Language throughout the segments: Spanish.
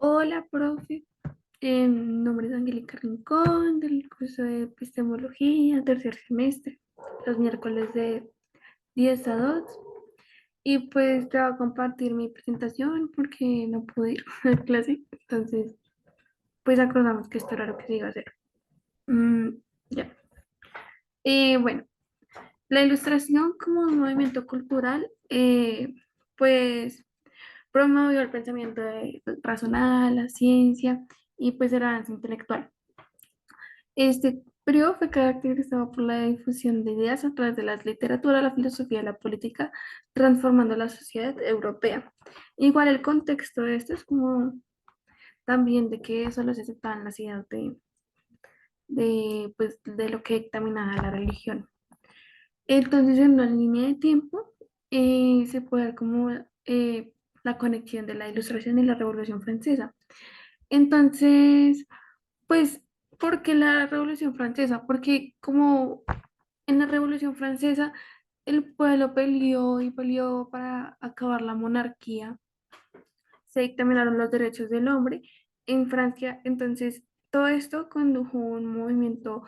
Hola, profe. Mi nombre es Angélica Rincón, del curso de epistemología, tercer semestre, los miércoles de 10 a 2. Y pues te voy a compartir mi presentación porque no pude ir a clase. Entonces, pues acordamos que esto era lo que se iba a hacer. Mm, ya. Bueno, la ilustración como un movimiento cultural, pues promovió el pensamiento razonal, la ciencia y pues el avance intelectual. Este periodo fue caracterizado por la difusión de ideas a través de la literatura, la filosofía y la política, transformando la sociedad europea. Igual el contexto de esto es como también de que solo se aceptaban las ideas pues, de lo que dictaminaba la religión. Entonces, en una línea de tiempo, se puede ver como la conexión de la Ilustración y la Revolución Francesa. Entonces, pues, ¿por qué la Revolución Francesa? Porque como en la Revolución Francesa el pueblo peleó y peleó para acabar la monarquía, se dictaminaron los derechos del hombre en Francia, entonces todo esto condujo a un movimiento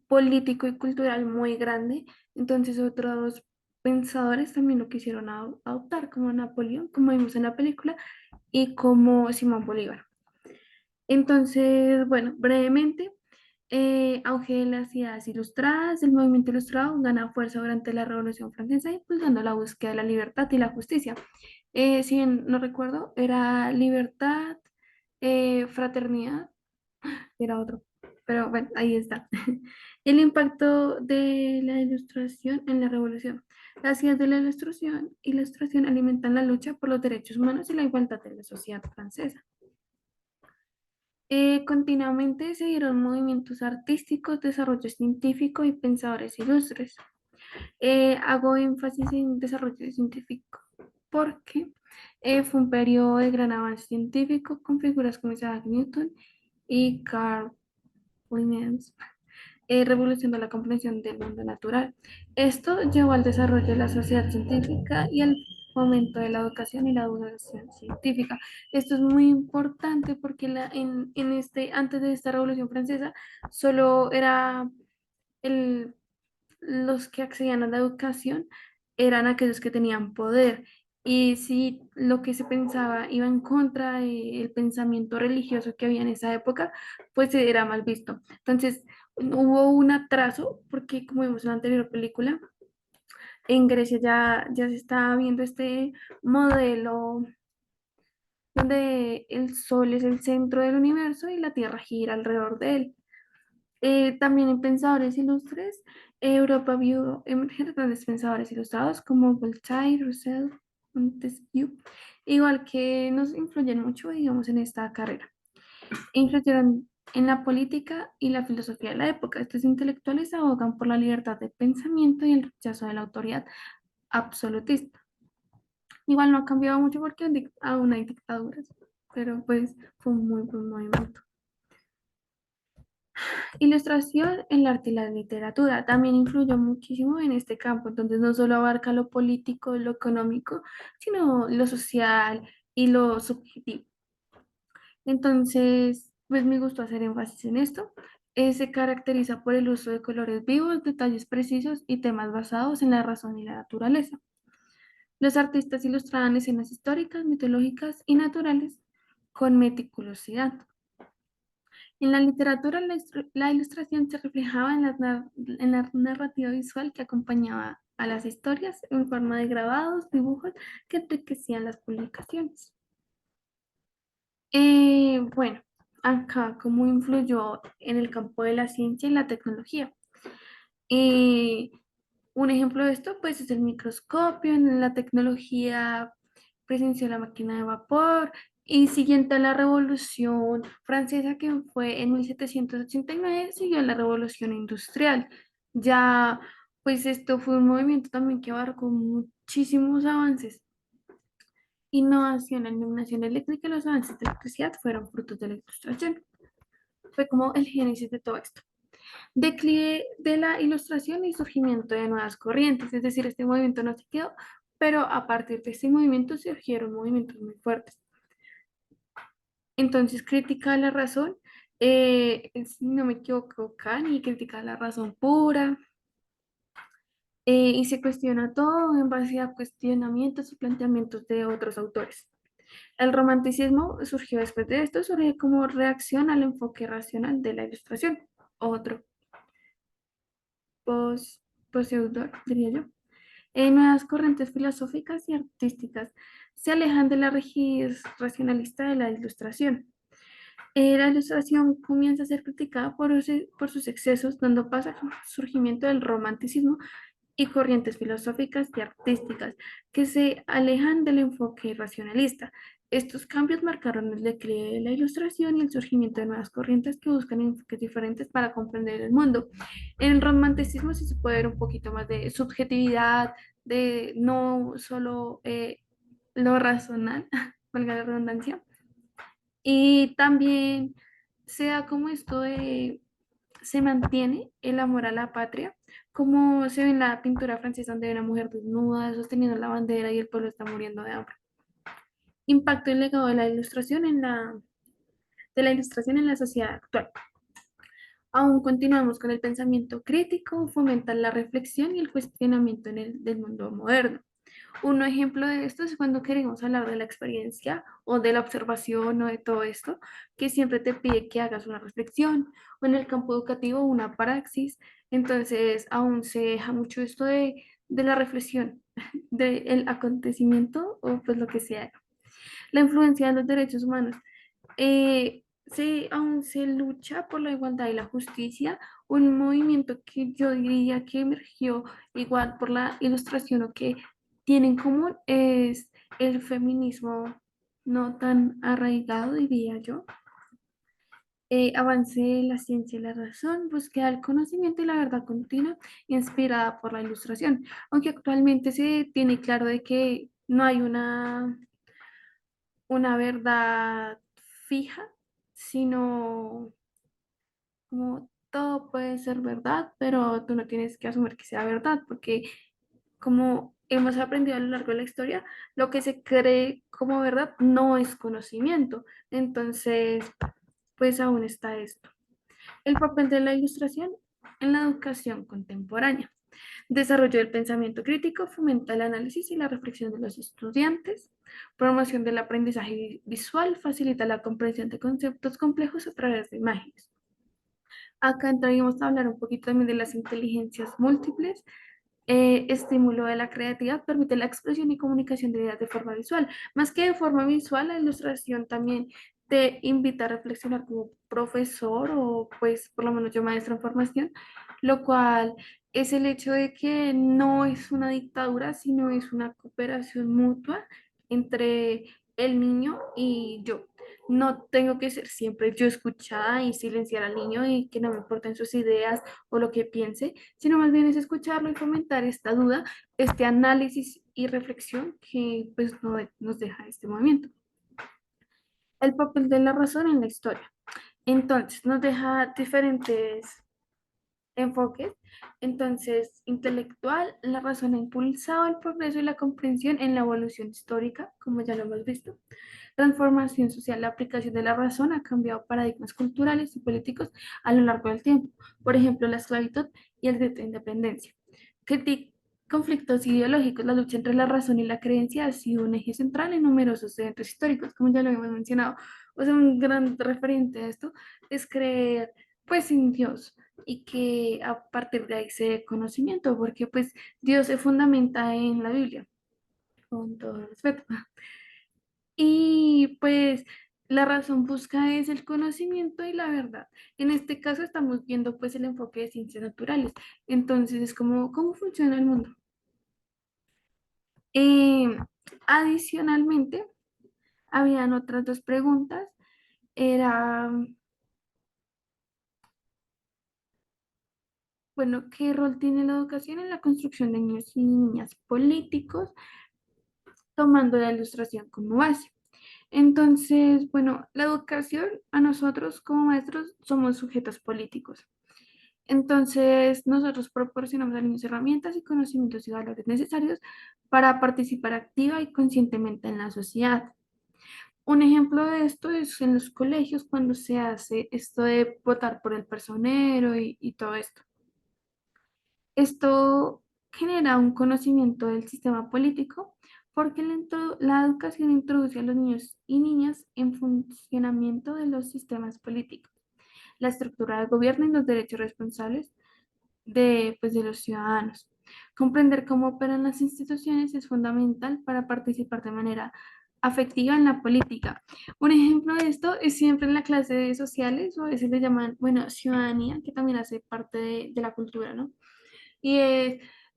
político y cultural muy grande, entonces otros pensadores también lo quisieron adoptar, como Napoleón, como vimos en la película, y como Simón Bolívar. Entonces, bueno, brevemente, auge de las ideas ilustradas, el movimiento ilustrado gana fuerza durante la Revolución Francesa, impulsando la búsqueda de la libertad y la justicia. Si bien no recuerdo, era libertad, fraternidad, era otro, pero bueno, ahí está. El impacto de la ilustración en la revolución. Las ideas de la ilustración alimentan la lucha por los derechos humanos y la igualdad de la sociedad francesa. Continuamente se dieron movimientos artísticos, desarrollo científico y pensadores ilustres. Hago énfasis en desarrollo científico porque fue un periodo de gran avance científico con figuras como Isaac Newton y Carl Linnaeus, revolucionó la comprensión del mundo natural. Esto llevó al desarrollo de la sociedad científica y al fomento de la educación y la divulgación científica. Esto es muy importante porque antes de esta Revolución Francesa solo era el, los que accedían a la educación eran aquellos que tenían poder. Y si lo que se pensaba iba en contra del pensamiento religioso que había en esa época, pues era mal visto. Entonces, hubo un atraso, porque como vimos en la anterior película, en Grecia ya se estaba viendo este modelo donde el Sol es el centro del universo y la Tierra gira alrededor de él. También en pensadores ilustres, Europa vio emerger grandes pensadores ilustrados como Voltaire, Rousseau, Montesquieu, igual que nos influyen mucho, digamos, en esta carrera. Influyeron en la política y la filosofía de la época. Estos intelectuales abogan por la libertad de pensamiento y el rechazo de la autoridad absolutista. Igual no ha cambiado mucho porque aún hay dictaduras, pero pues fue un muy buen movimiento. Ilustración en el arte y la literatura también influyó muchísimo en este campo, entonces no solo abarca lo político, lo económico, sino lo social y lo subjetivo. Entonces, pues me gustó hacer énfasis en esto. Se caracteriza por el uso de colores vivos, detalles precisos y temas basados en la razón y la naturaleza. Los artistas ilustraban escenas históricas, mitológicas y naturales con meticulosidad. En la literatura, la ilustración se reflejaba en la narrativa visual que acompañaba a las historias en forma de grabados, dibujos que enriquecían las publicaciones. Bueno, acá cómo influyó en el campo de la ciencia y la tecnología. Eh, un ejemplo de esto, pues, es el microscopio. En la tecnología presenció la máquina de vapor y siguiente a la Revolución Francesa, que fue en 1789, siguió la Revolución Industrial. Ya, pues esto fue un movimiento también que abarcó muchísimos avances. Innovación, la iluminación eléctrica y los avances de electricidad fueron frutos de la ilustración. Fue como el génesis de todo esto. Declive de la ilustración y surgimiento de nuevas corrientes, es decir, este movimiento no se quedó, pero a partir de este movimiento surgieron movimientos muy fuertes. Entonces critica la razón, si no me equivoco, Kant, y critica la razón pura, y se cuestiona todo en base a cuestionamientos y planteamientos de otros autores. El romanticismo surgió después de esto, surge como reacción al enfoque racional de la ilustración, otro pos, poseudor, diría yo. Nuevas corrientes filosóficas y artísticas se alejan de la rigidez racionalista de la ilustración. La ilustración comienza a ser criticada por sus excesos, dando paso al surgimiento del romanticismo y corrientes filosóficas y artísticas que se alejan del enfoque racionalista. Estos cambios marcaron el declive de la ilustración y el surgimiento de nuevas corrientes que buscan enfoques diferentes para comprender el mundo. En el romanticismo sí se puede ver un poquito más de subjetividad, de no solo lo racional, valga la redundancia, y también se da como esto de se mantiene el amor a la patria, como se ve en la pintura francesa donde hay una mujer desnuda sosteniendo la bandera y el pueblo está muriendo de hambre. Impacto y legado de la ilustración de la ilustración en la sociedad actual. Aún continuamos con el pensamiento crítico, fomenta la reflexión y el cuestionamiento del mundo moderno. Un ejemplo de esto es cuando queremos hablar de la experiencia o de la observación o de todo esto, que siempre te pide que hagas una reflexión o en el campo educativo una praxis. Entonces, aún se deja mucho esto de la reflexión, del acontecimiento o pues lo que sea. La influencia de los derechos humanos. Aún se lucha por la igualdad y la justicia, un movimiento que yo diría que emergió igual por la ilustración o que tiene en común es el feminismo no tan arraigado, diría yo. Avance de la ciencia y la razón, búsqueda del conocimiento y la verdad continua, inspirada por la ilustración, aunque actualmente se tiene claro de que no hay una verdad fija, sino como todo puede ser verdad, pero tú no tienes que asumir que sea verdad, porque como hemos aprendido a lo largo de la historia, lo que se cree como verdad no es conocimiento. Entonces, pues aún está esto. El papel de la ilustración en la educación contemporánea. Desarrollo del pensamiento crítico, fomenta el análisis y la reflexión de los estudiantes. Promoción del aprendizaje visual, facilita la comprensión de conceptos complejos a través de imágenes. Acá entraríamos a hablar un poquito también de las inteligencias múltiples. Estímulo de la creatividad, permite la expresión y comunicación de ideas de forma visual. Más que de forma visual, la ilustración también te invita a reflexionar como profesor o pues por lo menos yo maestra en formación, lo cual es el hecho de que no es una dictadura, sino es una cooperación mutua entre el niño y yo. No tengo que ser siempre yo escuchada y silenciar al niño y que no me importen sus ideas o lo que piense, sino más bien es escucharlo y fomentar esta duda, este análisis y reflexión que pues nos deja este movimiento. El papel de la razón en la historia. Entonces, nos deja diferentes enfoques. Entonces, intelectual, la razón ha impulsado el progreso y la comprensión en la evolución histórica, como ya lo hemos visto. Transformación social, la aplicación de la razón ha cambiado paradigmas culturales y políticos a lo largo del tiempo. Por ejemplo, la esclavitud y el grito de independencia. Conflictos ideológicos, la lucha entre la razón y la creencia ha sido un eje central en numerosos eventos históricos, como ya lo hemos mencionado. O sea, un gran referente a esto es creer pues en Dios y que a partir de ahí se dé conocimiento, porque pues Dios se fundamenta en la Biblia, con todo respeto. Y pues la razón busca es el conocimiento y la verdad. En este caso estamos viendo pues el enfoque de ciencias naturales. Entonces es como, ¿cómo funciona el mundo? Eh, Adicionalmente, habían otras dos preguntas. Era, bueno, ¿qué rol tiene la educación en la construcción de niños y niñas políticos, tomando la ilustración como base? Entonces, bueno, la educación a nosotros como maestros somos sujetos políticos. Entonces, nosotros proporcionamos a los niños herramientas y conocimientos y valores necesarios para participar activa y conscientemente en la sociedad. Un ejemplo de esto es en los colegios cuando se hace esto de votar por el personero y todo esto. Esto genera un conocimiento del sistema político porque la educación introduce a los niños y niñas en funcionamiento de los sistemas políticos, la estructura del gobierno y los derechos responsables de los ciudadanos. Comprender cómo operan las instituciones es fundamental para participar de manera afectiva en la política. Un ejemplo de esto es siempre en la clase de sociales, o a veces le llaman, bueno, ciudadanía, que también hace parte de la cultura, ¿no? Y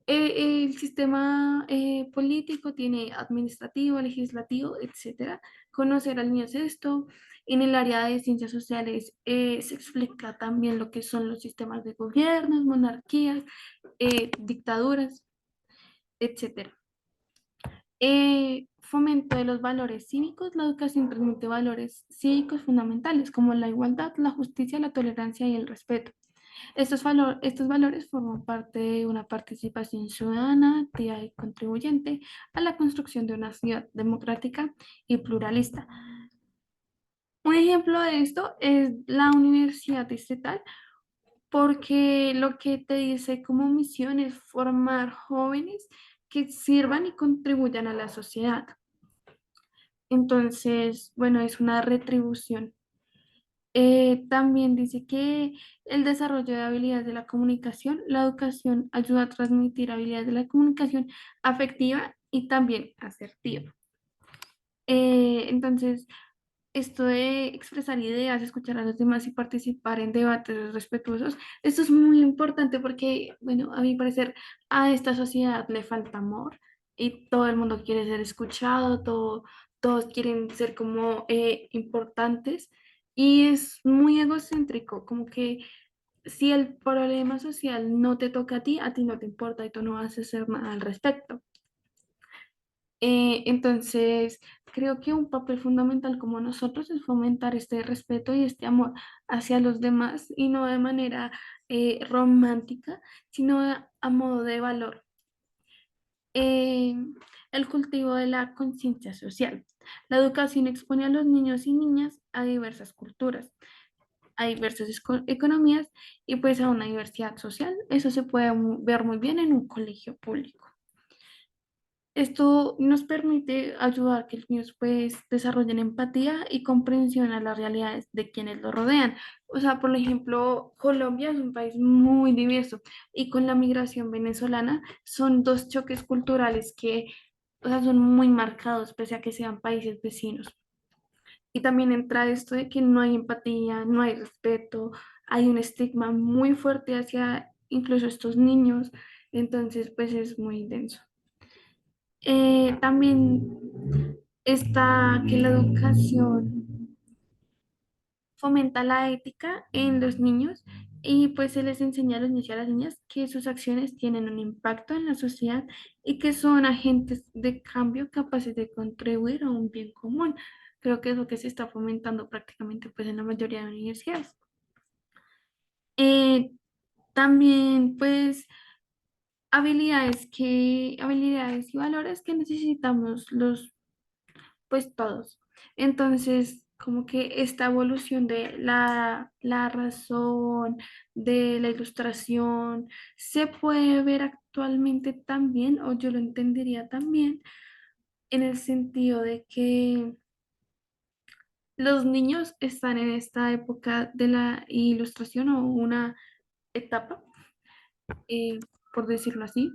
el sistema político tiene administrativo, legislativo, etcétera. Conocer al niño es esto. En el área de ciencias sociales se explica también lo que son los sistemas de gobiernos, monarquías, dictaduras, etcétera. Fomento de los valores cívicos. La educación transmite valores cívicos fundamentales como la igualdad, la justicia, la tolerancia y el respeto. Estos valores forman parte de una participación ciudadana, activa y contribuyente a la construcción de una sociedad democrática y pluralista. Un ejemplo de esto es la Universidad Distrital, porque lo que te dice como misión es formar jóvenes que sirvan y contribuyan a la sociedad. Entonces, bueno, es una retribución. También dice que el desarrollo de habilidades de la comunicación, la educación ayuda a transmitir habilidades de la comunicación afectiva y también asertiva. Entonces, esto de expresar ideas, escuchar a los demás y participar en debates respetuosos, esto es muy importante porque, bueno, a mi parecer, a esta sociedad le falta amor y todo el mundo quiere ser escuchado, todos quieren ser como importantes y es muy egocéntrico, como que si el problema social no te toca a ti no te importa y tú no vas a hacer nada al respecto. Entonces, creo que un papel fundamental como nosotros es fomentar este respeto y este amor hacia los demás y no de manera romántica, sino a modo de valor. Eh, el cultivo de la conciencia social. La educación expone a los niños y niñas a diversas culturas, a diversas economías y pues a una diversidad social. Eso se puede ver muy bien en un colegio público. Esto nos permite ayudar a que los niños pues desarrollen empatía y comprensión a las realidades de quienes los rodean. O sea, por ejemplo, Colombia es un país muy diverso y con la migración venezolana son dos choques culturales que, o sea, son muy marcados pese a que sean países vecinos. Y también entra esto de que no hay empatía, no hay respeto, hay un estigma muy fuerte hacia incluso estos niños, entonces pues es muy denso. También está que la educación fomenta la ética en los niños y pues se les enseña a los niños y a las niñas que sus acciones tienen un impacto en la sociedad y que son agentes de cambio capaces de contribuir a un bien común. Creo que es lo que se está fomentando prácticamente pues en la mayoría de universidades. Eh, También pues habilidades y valores que necesitamos los pues todos. Entonces, como que esta evolución de la razón, de la ilustración, se puede ver actualmente también, o yo lo entendería también, en el sentido de que los niños están en esta época de la ilustración o una etapa, eh, por decirlo así,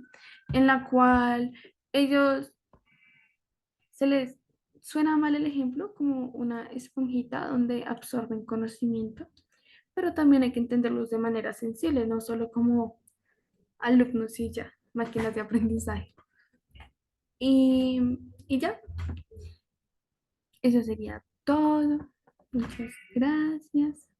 en la cual ellos se les suena mal el ejemplo como una esponjita donde absorben conocimiento, pero también hay que entenderlos de manera sensible, no solo como alumnos y ya, máquinas de aprendizaje. Y, y ya, eso sería todo. Muchas gracias.